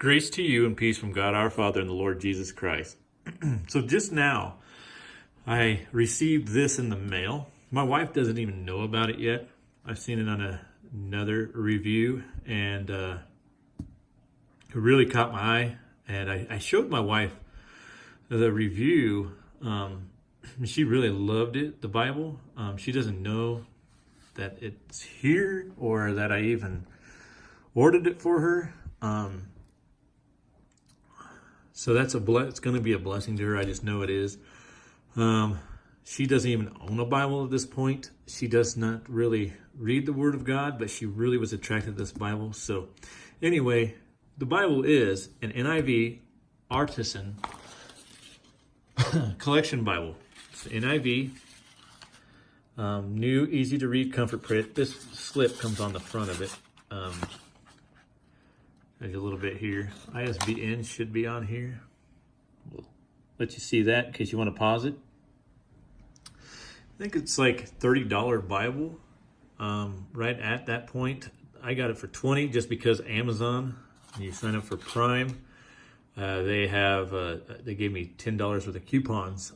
Grace to you and peace from God our Father and the Lord Jesus Christ. So just now, I received this in the mail. My wife doesn't even know about it yet. I've seen it on another review, and it really caught my eye. And I showed my wife the review. She really loved it, the Bible. She doesn't know that it's here or that I even ordered it for her. So that's it's going to be a blessing to her. I just know it is. She doesn't even own a Bible at this point. She does not really read the Word of God, but she really was attracted to this Bible. So anyway, the Bible is an NIV Artisan Collection Bible. It's NIV, new, easy to read, comfort print. This slip comes on the front of it. There's a little bit here. ISBN should be on here. We'll let you see that in case you want to pause it. I think it's like $30 Bible. Right at that point, I got it for $20 just because Amazon. You sign up for Prime. They gave me $10 worth of coupons.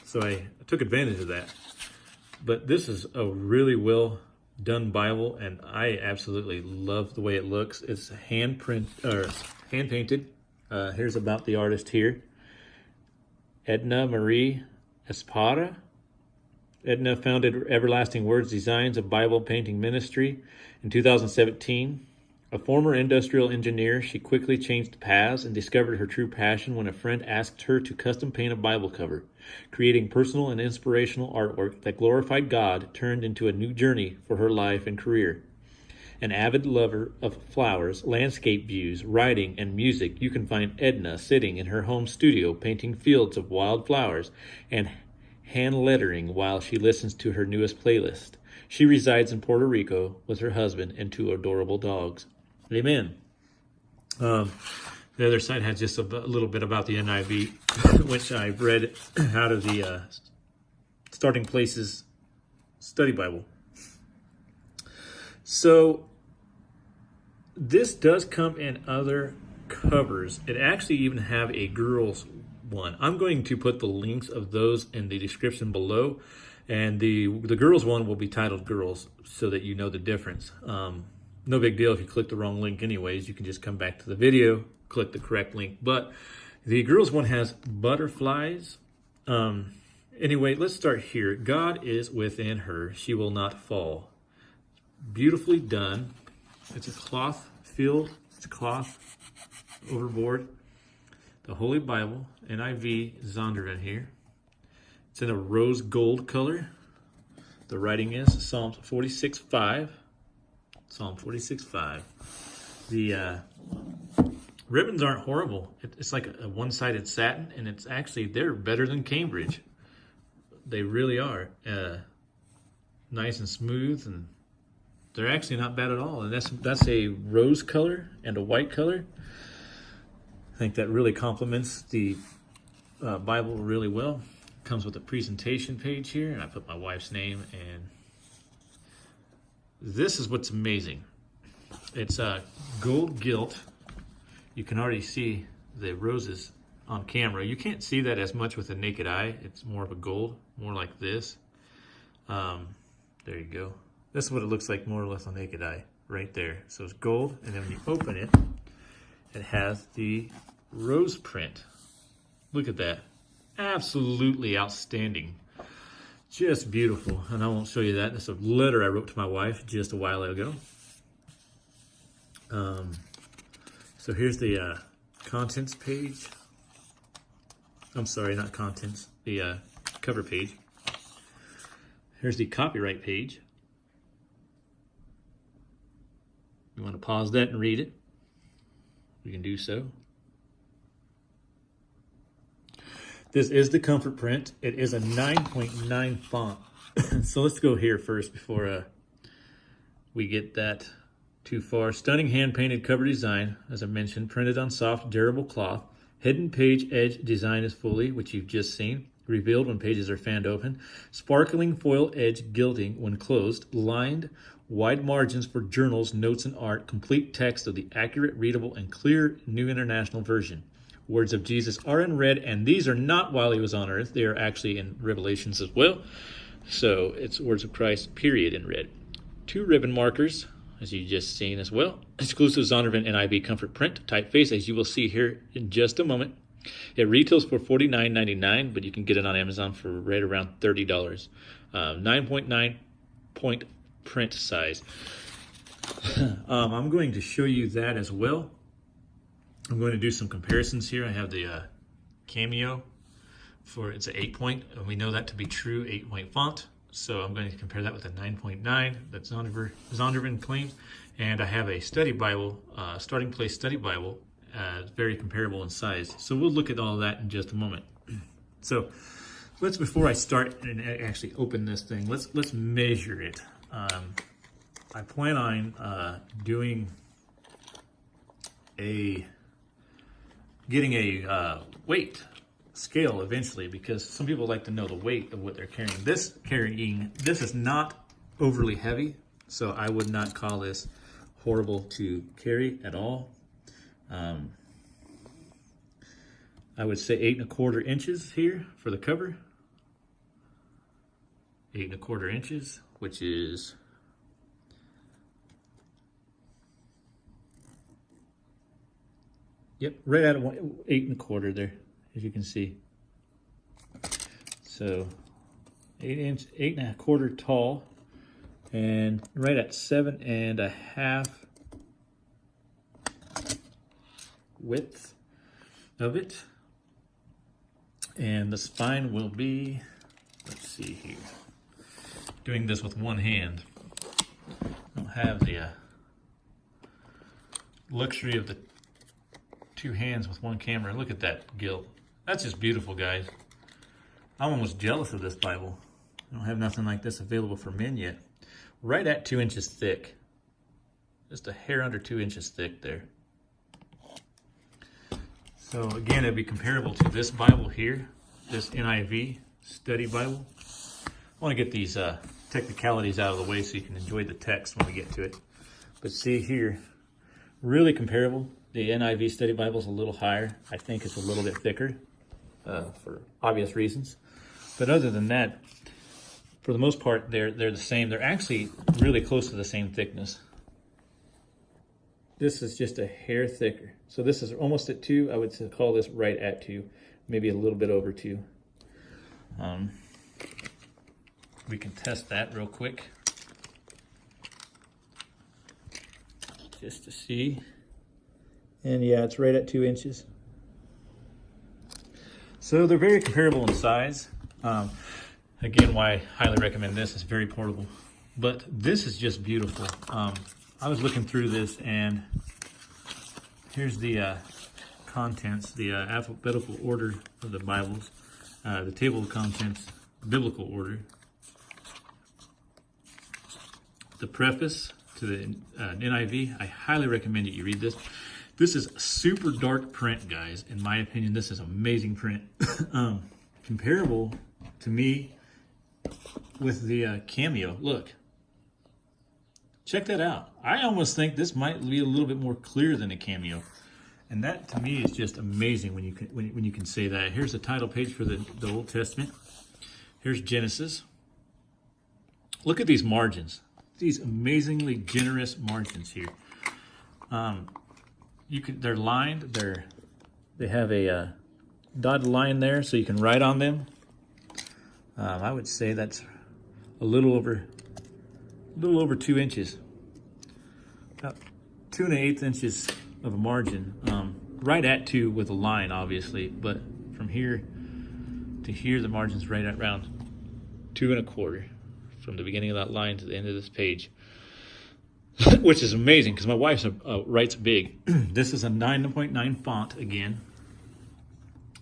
So I took advantage of that. But this is a really well done Bible, and I absolutely love the way it looks. It's hand painted. Here's about the artist here, Edna Marie Espada. Edna founded Everlasting Words Designs, a Bible painting ministry, in 2017. A former industrial engineer, she quickly changed paths and discovered her true passion when a friend asked her to custom paint a Bible cover. Creating personal and inspirational artwork that glorified God turned into a new journey for her life and career. An avid lover of flowers, landscape views, writing, and music, you can find Edna sitting in her home studio painting fields of wild flowers and hand lettering while she listens to her newest playlist. She resides in Puerto Rico with her husband and two adorable dogs. Amen. The other side has just a little bit about the NIV, which I've read out of the Starting Places Study Bible. So this does come in other covers. It actually even have a girls one. I'm going to put the links of those in the description below, and the girls one will be titled Girls so that you know the difference. No big deal if you click the wrong link anyways. You can just come back to the video, click the correct link. But the girls one has butterflies. Anyway, let's start here. God is within her. She will not fall. Beautifully done. It's a cloth field. It's cloth overboard. The Holy Bible, NIV Zondervan here. It's in a rose gold color. The writing is Psalm 46:5. Psalm 46:5. The ribbons aren't horrible. It's like a one-sided satin, and they're better than Cambridge. They really are. Nice and smooth, and they're actually not bad at all. And that's a rose color and a white color. I think that really complements the Bible really well. Comes with a presentation page here, and I put my wife's name, and this is what's amazing. It's gold gilt. You can already see the roses on camera. You can't see that as much with the naked eye. It's more of a gold, more like this. There you go. This is what it looks like more or less on naked eye, right there. So it's gold, and then when you open it, it has the rose print. Look at that. Absolutely outstanding. Just beautiful. And I won't show you that. That's a letter I wrote to my wife just a while ago. So here's the contents page. I'm sorry, not contents. The cover page. Here's the copyright page. You want to pause that and read it? You can do so. This is the comfort print. It is a 9.9 font. So let's go here first before we get that too far. Stunning hand-painted cover design, as I mentioned, printed on soft, durable cloth. Hidden page edge design is fully, which you've just seen, revealed when pages are fanned open. Sparkling foil edge gilding when closed. Lined wide margins for journals, notes, and art, complete text of the accurate, readable, and clear New International Version. Words of Jesus are in red, and these are not while he was on earth. They are actually in Revelations as well. So it's words of Christ, period, in red. 2 ribbon markers, as you just seen as well. Exclusive Zondervan NIV Comfort Print typeface, as you will see here in just a moment. It retails for $49.99, but you can get it on Amazon for right around $30. 9.9 point print size. I'm going to show you that as well. I'm going to do some comparisons here. I have the Cameo it's an 8-point, and we know that to be true 8-point font. So I'm going to compare that with a 9.9 that Zondervan claims. And I have a study Bible, Starting Place Study Bible, very comparable in size. So we'll look at all of that in just a moment. So before I start and actually open this thing, let's measure it. I plan on getting a weight scale eventually, because some people like to know the weight of what they're carrying. This is not overly heavy, so I would not call this horrible to carry at all. I would say 8¼ inches here for the cover. 8¼ inches, which is right at 8¼ there, as you can see. So 8¼ tall, and right at 7½ width of it. And the spine will be, let's see here, doing this with one hand. I don't have the luxury of the 2 hands with one camera. Look at that gilt. That's just beautiful, guys. I'm almost jealous of this Bible. I don't have nothing like this available for men yet. Right at 2 inches thick. Just a hair under 2 inches thick there. So again, it'd be comparable to this Bible here, this NIV Study Bible. I want to get these technicalities out of the way so you can enjoy the text when we get to it. But see here, really comparable. The NIV Study Bible is a little higher. I think it's a little bit thicker for obvious reasons. But other than that, for the most part, they're the same. They're actually really close to the same thickness. This is just a hair thicker. So this is almost at 2. I would call this right at 2, maybe a little bit over 2. We can test that real quick, just to see. And yeah, it's right at 2 inches. So they're very comparable in size. Again, why I highly recommend this. It's very portable. But this is just beautiful. I was looking through this, and here's the contents, the alphabetical order of the Bibles, the table of contents, biblical order, the preface to the NIV. I highly recommend that you read this. This is super dark print, guys. In my opinion, this is amazing print. Comparable to me with the Cameo. Look. Check that out. I almost think this might be a little bit more clear than a Cameo. And that, to me, is just amazing when you can say that. Here's the title page for the Old Testament. Here's Genesis. Look at these margins. These amazingly generous margins here. They're lined. They have a dotted line there, so you can write on them. I would say that's a little over 2 inches, about 2 1/8 inches of a margin, right at 2 with a line, obviously, but from here to here, the margin's right at around 2 1/4 from the beginning of that line to the end of this page, which is amazing because my wife writes big. This is a 9.9 font again.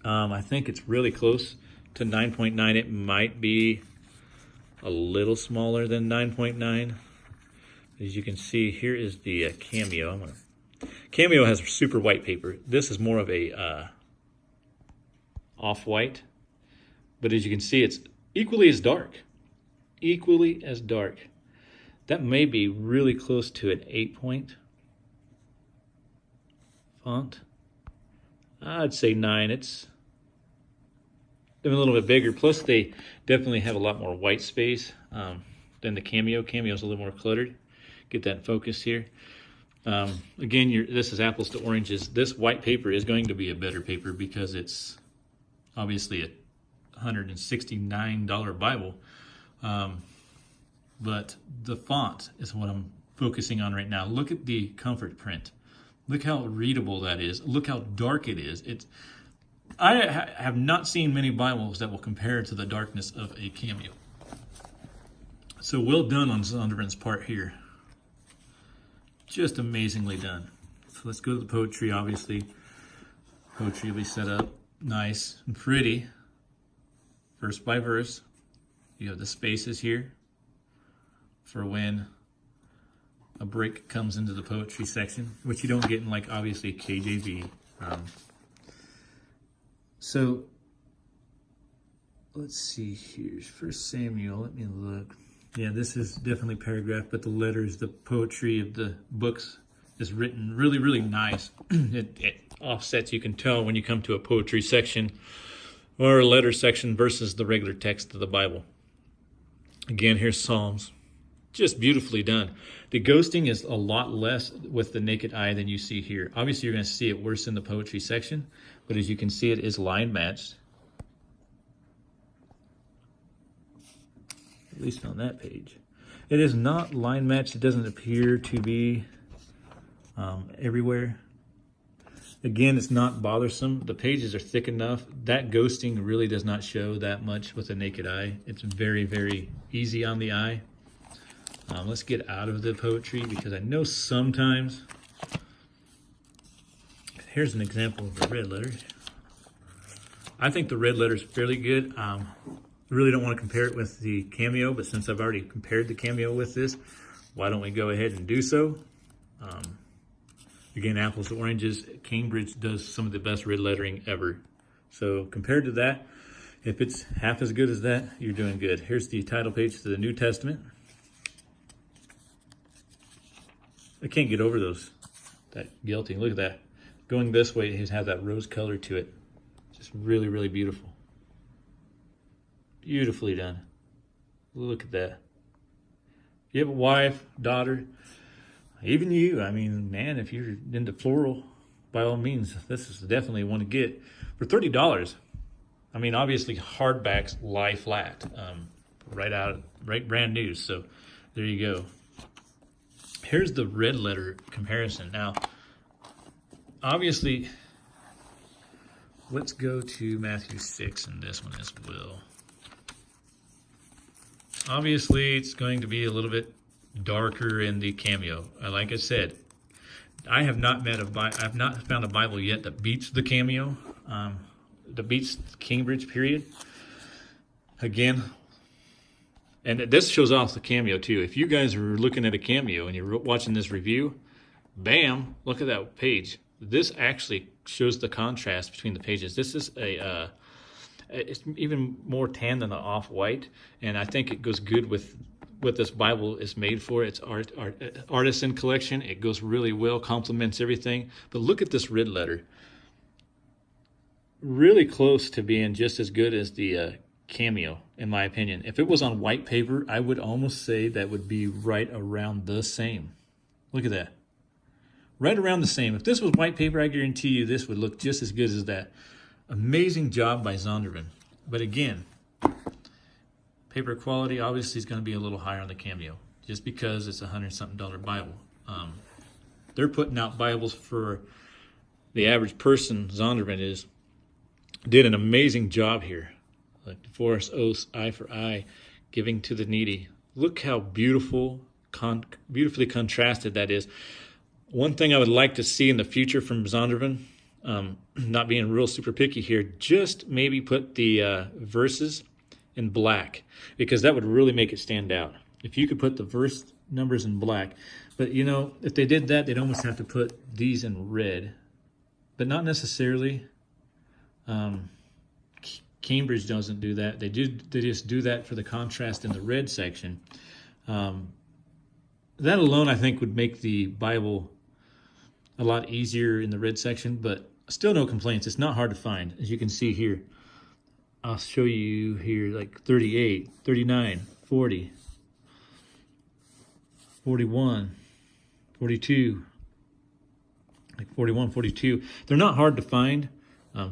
I think it's really close to 9.9. It might be a little smaller than 9.9. As you can see, here is the Cameo. Cameo has super white paper. This is more of a off-white. But as you can see, it's equally as dark. Equally as dark. That may be really close to an 8-point font. I'd say 9. It's a little bit bigger. Plus, they definitely have a lot more white space than the Cameo. Cameo's a little more cluttered. Get that focus here. Again, this is apples to oranges. This white paper is going to be a better paper because it's obviously a $169 Bible. But the font is what I'm focusing on right now. Look at the comfort print. Look how readable that is. Look how dark it is. I have not seen many Bibles that will compare to the darkness of a Cameo. So well done on Zondervan's part here. Just amazingly done. So let's go to the poetry, obviously. Poetry will be set up nice and pretty, verse by verse. You have the spaces here for when a break comes into the poetry section, which you don't get in, like, obviously KJV. So let's see here. First Samuel, let me look. Yeah, this is definitely paragraph, but the letters, the poetry of the books is written really, really nice. It offsets, you can tell when you come to a poetry section or a letter section versus the regular text of the Bible. Again, here's Psalms. Just beautifully done. The ghosting is a lot less with the naked eye than you see here. Obviously, you're going to see it worse in the poetry section, but as you can see, it is line matched. At least on that page. It is not line matched. It doesn't appear to be everywhere. Again, it's not bothersome. The pages are thick enough. That ghosting really does not show that much with the naked eye. It's very, very easy on the eye. Let's get out of the poetry because I know sometimes. Here's an example of the red letter. I think the red letter is fairly good. I really don't want to compare it with the Cameo, but since I've already compared the Cameo with this, why don't we go ahead and do so? Again, apples to oranges. Cambridge does some of the best red lettering ever. So compared to that, if it's half as good as that, you're doing good. Here's the title page to the New Testament. I can't get over that guilty. Look at that. Going this way, it has that rose color to it. Just really, really beautiful. Beautifully done. Look at that. You have a wife, daughter, even you. I mean, man, if you're into floral, by all means, this is definitely one to get. For $30, I mean, obviously hardbacks lie flat. Right brand new. So there you go. Here's the red letter comparison. Now, obviously, let's go to Matthew 6 in this one as well. Obviously, it's going to be a little bit darker in the Cameo. Like I said, I have not found a Bible yet that beats the Cameo, that beats Cambridge, period. Again, and this shows off the Cameo too. If you guys are looking at a Cameo and you're watching this review, bam, look at that page. This actually shows the contrast between the pages. This is it's even more tan than the off-white, and I think it goes good with what this Bible is made for. It's artisan collection. It goes really well, complements everything. But look at this red letter. Really close to being just as good as the Cameo, in my opinion. If it was on white paper, I would almost say that would be right around the same. Look at that. Right around the same. If this was white paper, I guarantee you this would look just as good as that. Amazing job by Zondervan. But again, paper quality obviously is going to be a little higher on the Cameo, just because it's a $100-something Bible. They're putting out Bibles for the average person. Zondervan did an amazing job here. Like divorce, oaths, eye for eye, giving to the needy. Look how beautifully contrasted that is. One thing I would like to see in the future from Zondervan, not being real super picky here, just maybe put the verses in black, because that would really make it stand out. If you could put the verse numbers in black. But, you know, if they did that, they'd almost have to put these in red. But not necessarily. Cambridge doesn't do that. They just do that for the contrast in the red section. that alone, I think, would make the Bible a lot easier in the red section, but still no complaints. It's not hard to find. As you can see here, I'll show you here, like 38, 39, 40, 41, 42, like 41, 42. They're not hard to find.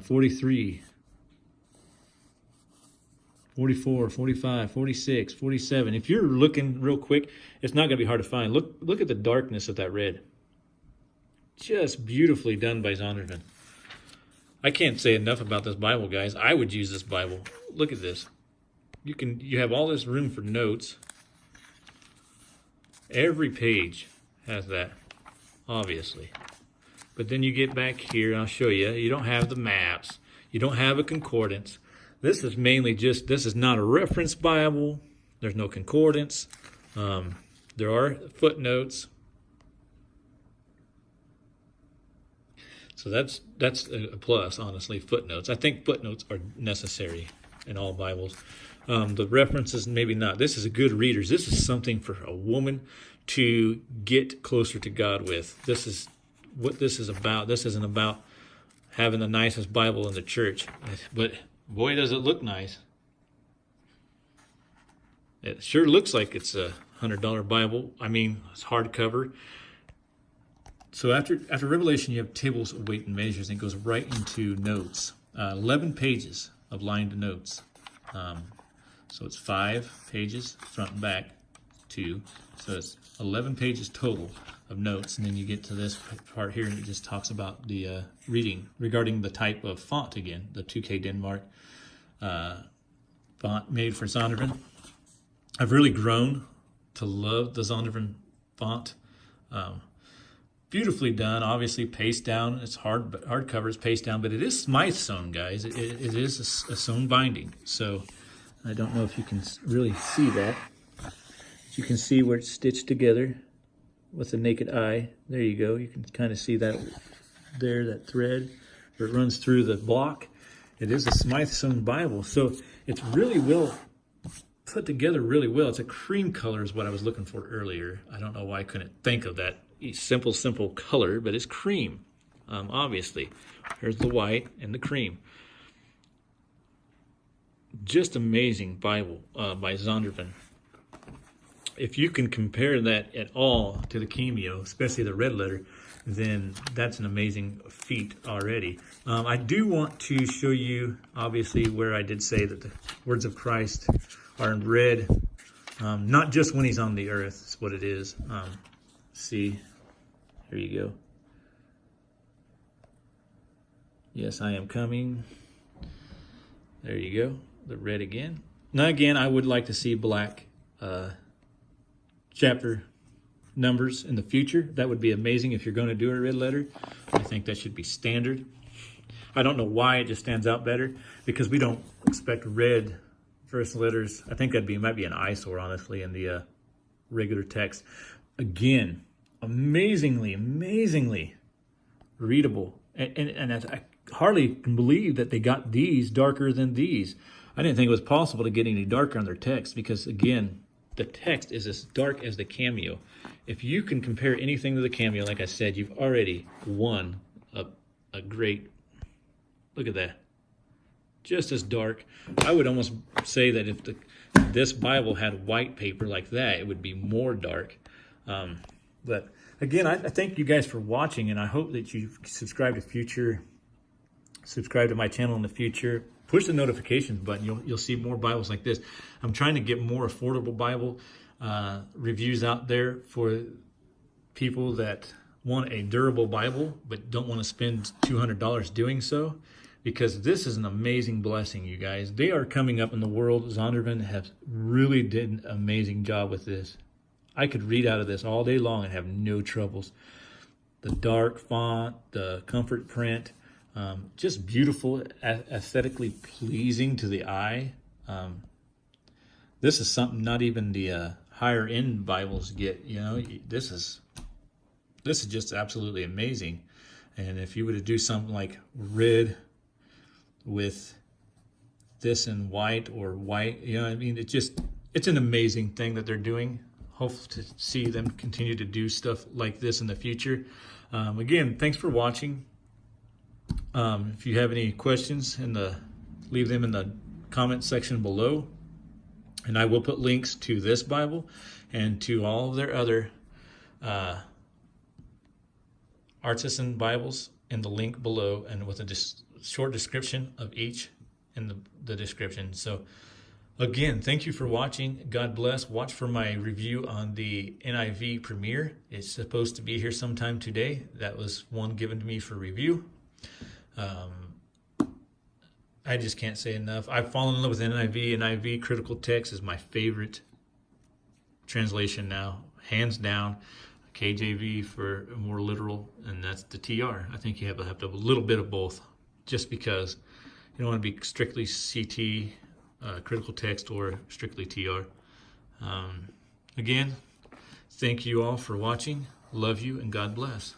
43, 44, 45, 46, 47. If you're looking real quick, it's not going to be hard to find. Look at the darkness of that red. Just beautifully done by Zondervan. I can't say enough about this Bible, guys. I would use this Bible. Look at this. You have all this room for notes. Every page has that, obviously. But then you get back here, and I'll show you. You don't have the maps. You don't have a concordance. This is mainly just, this is not a reference Bible. There's no concordance. There are footnotes. So that's a plus, honestly, footnotes. I think footnotes are necessary in all Bibles. The references, maybe not. This is a good readers. This is something for a woman to get closer to God with. This is what this is about. This isn't about having the nicest Bible in the church. But boy, does it look nice. It sure looks like it's a $100 Bible. I mean, it's hardcover. So after Revelation, you have tables of weight and measures, and it goes right into notes. 11 pages of lined notes. So it's 5 pages, front and back, 2. So it's 11 pages total of notes. And then you get to this part here, and it just talks about the reading regarding the type of font again, the 2K Denmark font made for Zondervan. I've really grown to love the Zondervan font. Beautifully done, obviously paced down. It's hardcover, it's paced down, but it is Smythe sewn, guys. It is a sewn binding. So I don't know if you can really see that. But you can see where it's stitched together with the naked eye. There you go. You can kind of see that there, that thread where it runs through the block. It is a Smythe sewn Bible, so it's really well put together, really well. It's a cream color is what I was looking for earlier. I don't know why I couldn't think of that simple color, but it's cream, obviously. Here's the white and the cream. Just amazing Bible by Zondervan. If you can compare that at all to the Cameo, especially the red letter, then that's an amazing feat already. I do want to show you, obviously, where I did say that the words of Christ are in red, not just when he's on the earth, is what it is. See, here you go. Yes, I am coming. There you go, the red again. Now again, I would like to see black chapter numbers in the future. That would be amazing if you're going to do a red letter. I think that should be standard. I don't know why it just stands out better, because we don't expect red first letters. I think might be an eyesore, honestly, in the regular text. Again, amazingly readable. And I hardly can believe that they got these darker than these. I didn't think it was possible to get any darker on their text, because, again, the text is as dark as the Cameo. If you can compare anything to the Cameo, like I said, you've already won a great, look at that. Just as dark. I would almost say that if this Bible had white paper like that, it would be more dark. But again, I thank you guys for watching, and I hope that you subscribe to my channel in the future. Push the notifications button. You'll see more Bibles like this. I'm trying to get more affordable Bible reviews out there for people that want a durable Bible but don't want to spend $200 doing so, because this is an amazing blessing, you guys. They are coming up in the world. Zondervan have really did an amazing job with this. I could read out of this all day long and have no troubles. The dark font, the comfort print, just beautiful, aesthetically pleasing to the eye. This is something not even the higher end Bibles get. You know, this is just absolutely amazing. And if you were to do something like red with this in white, or white, you know, I mean, it's an amazing thing that they're doing. hope to see them continue to do stuff like this in the future. Again, thanks for watching. If you have any questions, leave them in the comment section below. And I will put links to this Bible and to all of their other Artisan Bibles in the link below, and with a short description of each in the description. So again, thank you for watching. God bless. Watch for my review on the NIV Premier. It's supposed to be here sometime today. That was one given to me for review. I just can't say enough. I've fallen in love with NIV. NIV Critical Text is my favorite translation now, hands down. KJV for more literal, and that's the TR. I think you have to have a little bit of both, just because you don't want to be strictly CT, critical text, or strictly TR. Again, thank you all for watching. Love you, and God bless.